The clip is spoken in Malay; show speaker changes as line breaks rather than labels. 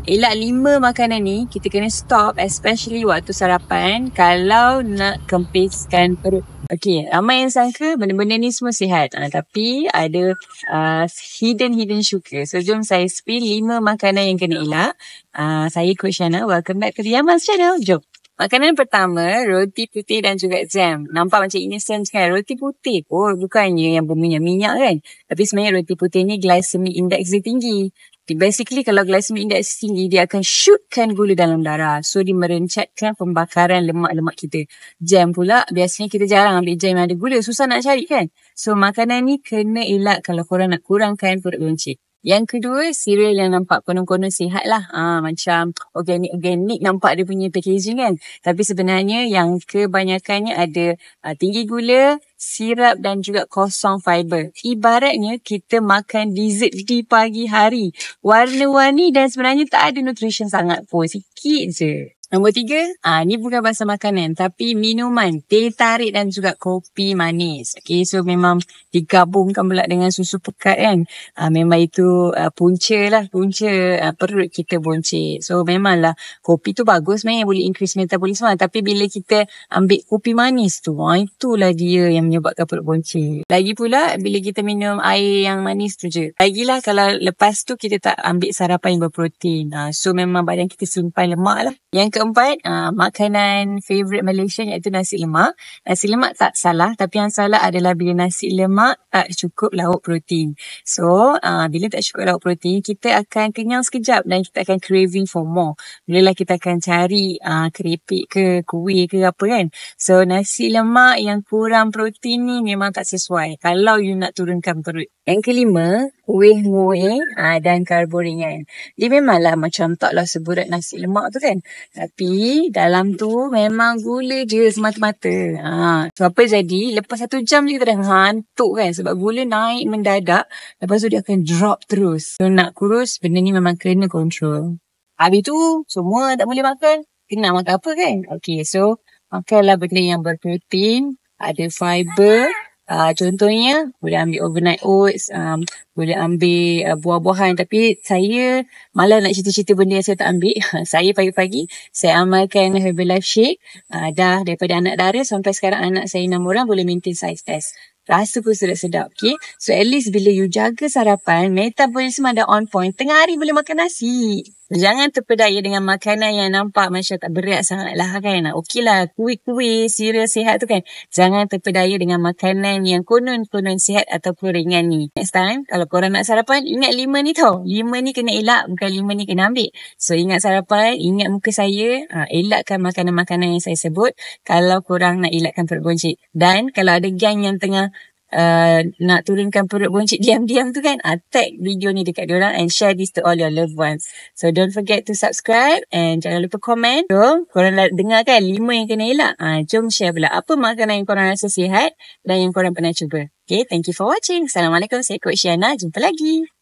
Elak 5 makanan ni kita kena stop, especially waktu sarapan kalau nak kempiskan perut. Okay, ramai yang sangka benda-benda ni semua sihat. Tapi ada hidden sugar. So, jom saya spill 5 makanan yang kena elak. Saya Coach Shana. Welcome back to the Yaman's channel. Jom. Makanan pertama, roti putih dan juga jam. Nampak macam innocent kan? Roti putih pun bukannya yang berminyak-minyak kan? Tapi sebenarnya roti putih ni glycemic index dia tinggi. Basically kalau glycemic index tinggi, dia akan shootkan gula dalam darah. So dia merencatkan pembakaran lemak-lemak kita. Jam pula, biasanya kita jarang ambil jam yang ada gula. Susah nak cari kan? So makanan ni kena elak kalau korang nak kurangkan perut boncit. Yang kedua, cereal yang nampak konon-konon sihat lah. Macam organik nampak dia punya packaging kan. Tapi sebenarnya yang kebanyakannya ada tinggi gula, sirap dan juga kosong fiber. Ibaratnya kita makan dessert di pagi hari. Warna-warni dan sebenarnya tak ada nutrition sangat pun. Sikit je. Nombor 3, ni bukan pasal makanan tapi minuman, teh tarik dan juga kopi manis. Okay, so memang digabungkan pula dengan susu pekat kan. Memang itu punca perut kita boncit. So memanglah kopi tu bagus sebenarnya, boleh increase metabolisme. Tapi bila kita ambil kopi manis tu, itulah dia yang menyebabkan perut boncit. Lagi pula bila kita minum air yang manis tu je. Lagilah kalau lepas tu kita tak ambil sarapan yang berprotein. So memang badan kita simpan lemak lah. Yang keempat, makanan favourite Malaysia iaitu nasi lemak. Nasi lemak tak salah, tapi yang salah adalah bila nasi lemak tak cukup lauk protein. So, bila tak cukup lauk protein, kita akan kenyang sekejap dan kita akan craving for more. Mulalah kita akan cari keripik ke, kuih ke apa kan. So, nasi lemak yang kurang protein ni memang tak sesuai kalau you nak turunkan perut. Yang kelima, kuih muih dan karbo ringan. Dia memanglah macam taklah seberat nasi lemak tu kan. Tapi dalam tu memang gula je semata-mata. So apa jadi? Lepas 1 jam je kita dah ngantuk kan. Sebab gula naik mendadak. Lepas tu dia akan drop terus. So nak kurus, benda ni memang kena control. Habis tu, semua tak boleh makan. Kena makan apa kan? Okay, so makanlah benda yang berprotein, ada fiber. Contohnya boleh ambil overnight oats, boleh ambil buah-buahan. Tapi saya malah nak cerita-cerita benda yang saya tak ambil. Saya pagi-pagi saya amalkan Herbalife Shake. Dah daripada anak dara sampai sekarang anak saya 6 orang boleh maintain size S. Rasa pun sedap-sedap. Okay, so at least bila you jaga sarapan, metabolisme ada on point, tengah hari boleh makan nasi. Jangan terpedaya dengan makanan yang nampak macam tak berat sangat lah kan. Okey lah, kuih-kuih, cereal sihat tu kan. Jangan terpedaya dengan makanan yang konon-konon sihat ataupun ringan ni. Next time, kalau korang nak sarapan, ingat 5 ni tau. 5 ni kena elak, bukan 5 ni kena ambil. So ingat sarapan, ingat muka saya, elakkan makanan-makanan yang saya sebut kalau korang nak elakkan perut boncit. Dan kalau ada gang yang tengah nak turunkan perut boncit diam-diam tu kan, tag video ni dekat diorang and share this to all your loved ones. So don't forget to subscribe and jangan lupa komen. So korang dengar kan 5 yang kena elak. Jom share pula apa makanan yang korang rasa sihat dan yang korang pernah cuba. Okay, thank you for watching. Assalamualaikum, saya Coach Shana. Jumpa lagi.